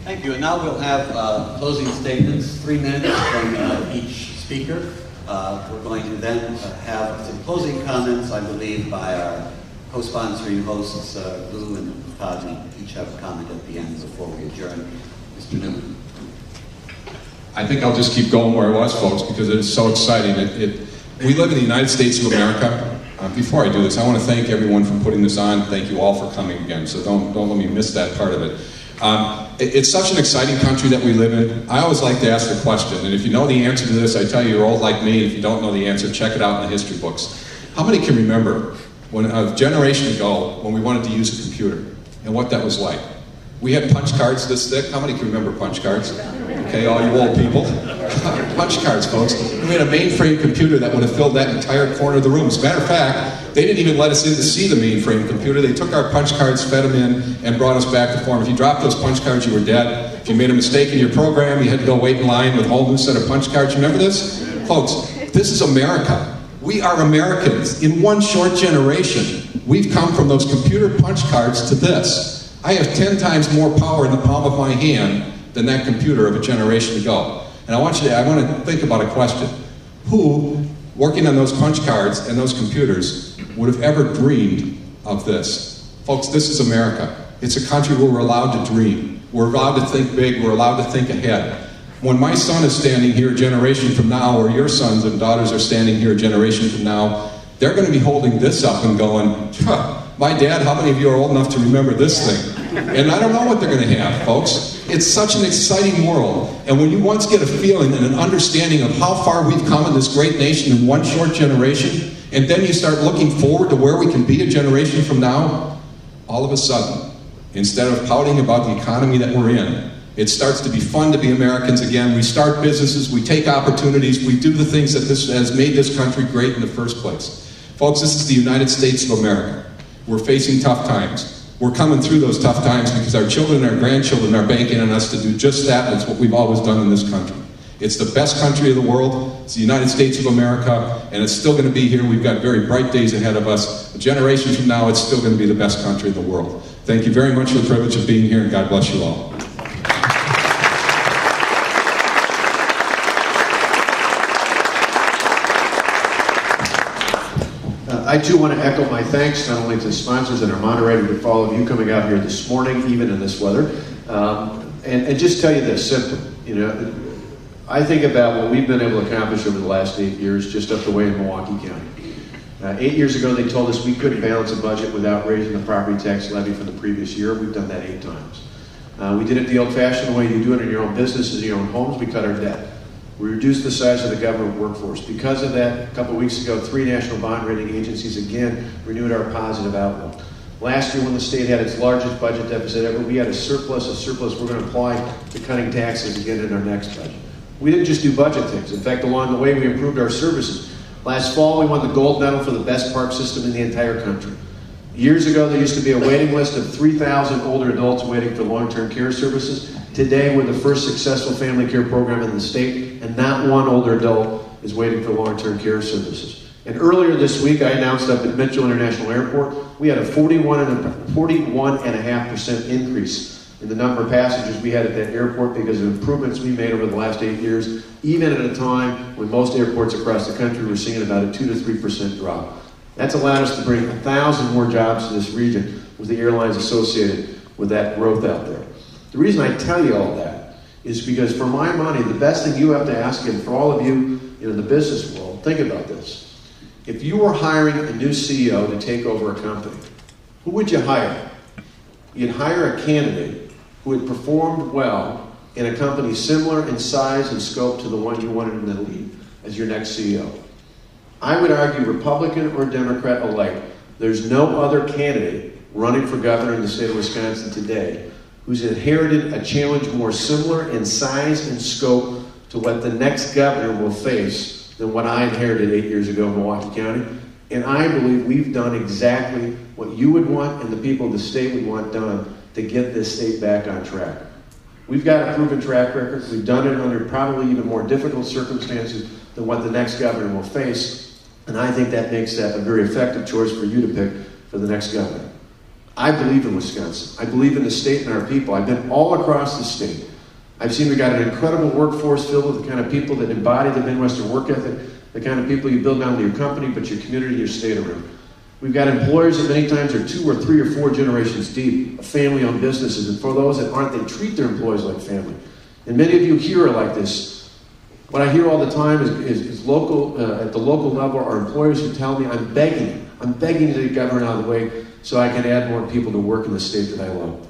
Thank you. And now we'll have closing statements, 3 minutes from each speaker. We're going to then have some closing comments, I believe, by our co-sponsoring hosts, Lou and Todd. Each have a comment at the end before we adjourn. Mr. Neumann. I think I'll just keep going where I was, folks, because it's so exciting. We live in the United States of America. Before I do this, I want to thank everyone for putting this on. Thank you all for coming again, so don't let me miss that part of it. It's such an exciting country that we live in. I always like to ask the question, and if you know the answer to this, I tell you you're old like me. If you don't know the answer, check it out in the history books. How many can remember when a generation ago when we wanted to use a computer and what that was like? We had punch cards this thick. How many can remember punch cards? Okay, all you old people. Punch cards, folks. We had a mainframe computer that would have filled that entire corner of the room. As a matter of fact, they didn't even let us in to see the mainframe computer. They took our punch cards, fed them in, and brought us back to form. If you dropped those punch cards, you were dead. If you made a mistake in your program, you had to go wait in line with a whole new set of punch cards. You remember this? Folks, this is America. We are Americans. In one short generation, we've come from those computer punch cards to this. I have 10 times more power in the palm of my hand than that computer of a generation ago. And I want to think about a question. Who, working on those punch cards and those computers, would have ever dreamed of this? Folks, this is America. It's a country where we're allowed to dream. We're allowed to think big. We're allowed to think ahead. When my son is standing here a generation from now, or your sons and daughters are standing here a generation from now, they're going to be holding this up and going, my dad, how many of you are old enough to remember this thing? And I don't know what they're going to have, folks. It's such an exciting world. And when you once get a feeling and an understanding of how far we've come in this great nation in one short generation, and then you start looking forward to where we can be a generation from now, all of a sudden, instead of pouting about the economy that we're in, it starts to be fun to be Americans again. We start businesses, we take opportunities, we do the things that has made this country great in the first place. Folks, this is the United States of America. We're facing tough times. We're coming through those tough times because our children and our grandchildren are banking on us to do just that, and it's what we've always done in this country. It's the best country of the world. It's the United States of America, and it's still going to be here. We've got very bright days ahead of us. A generation from now, it's still going to be the best country in the world. Thank you very much for the privilege of being here, and God bless you all. I too want to echo my thanks not only to the sponsors and our moderator, but for all of you coming out here this morning, even in this weather. And just tell you this simply, I think about what we've been able to accomplish over the last 8 years just up the way in Milwaukee County. 8 years ago, they told us we couldn't balance a budget without raising the property tax levy from the previous year. We've done that 8 times. We did it the old-fashioned way. You do it in your own businesses, in your own homes. We cut our debt. We reduced the size of the government workforce. Because of that, a couple of weeks ago, 3 national bond rating agencies again renewed our positive outlook. Last year, when the state had its largest budget deficit ever, we had a surplus we're going to apply to cutting taxes again in our next budget. We didn't just do budget things. In fact, along the way, we improved our services. Last fall, we won the gold medal for the best park system in the entire country. Years ago, there used to be a waiting list of 3,000 older adults waiting for long-term care services. Today, we're the first successful family care program in the state, and not one older adult is waiting for long-term care services. And earlier this week, I announced up at Mitchell International Airport, we had a 41.5% increase in the number of passengers we had at that airport because of improvements we made over the last 8 years, even at a time when most airports across the country were seeing about a 2 to 3% drop. That's allowed us to bring 1,000 more jobs to this region with the airlines associated with that growth out there. The reason I tell you all that is because for my money, the best thing you have to ask, and for all of you in the business world, think about this. If you were hiring a new CEO to take over a company, who would you hire? You'd hire a candidate who had performed well in a company similar in size and scope to the one you wanted in the lead as your next CEO. I would argue, Republican or Democrat alike, there's no other candidate running for governor in the state of Wisconsin today who's inherited a challenge more similar in size and scope to what the next governor will face than what I inherited 8 years ago in Milwaukee County. And I believe we've done exactly what you would want and the people of the state would want done to get this state back on track. We've got a proven track record. We've done it under probably even more difficult circumstances than what the next governor will face. And I think that makes that a very effective choice for you to pick for the next governor. I believe in Wisconsin. I believe in the state and our people. I've been all across the state. I've seen we've got an incredible workforce filled with the kind of people that embody the Midwestern work ethic, the kind of people you build not only your company, but your community, your state around. We've got employers that many times are 2 or 3 or 4 generations deep, family-owned businesses, and for those that aren't, they treat their employees like family. And many of you here are like this. What I hear all the time is local, at the local level, are employers who tell me, I'm begging the government out of the way so I can add more people to work in the state that I love.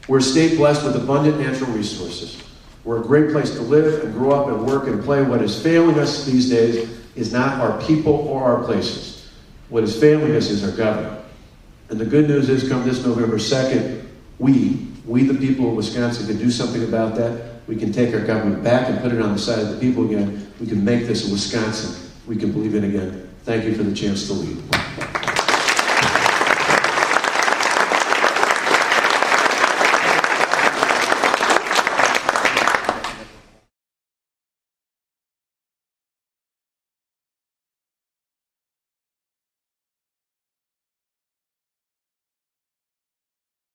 We're a state blessed with abundant natural resources. We're a great place to live and grow up and work and play. What is failing us these days is not our people or our places. What is failing us is our government. And the good news is, come this November 2nd, we the people of Wisconsin, can do something about that. We can take our government back and put it on the side of the people again. We can make this a Wisconsin we can believe in again. Thank you for the chance to lead.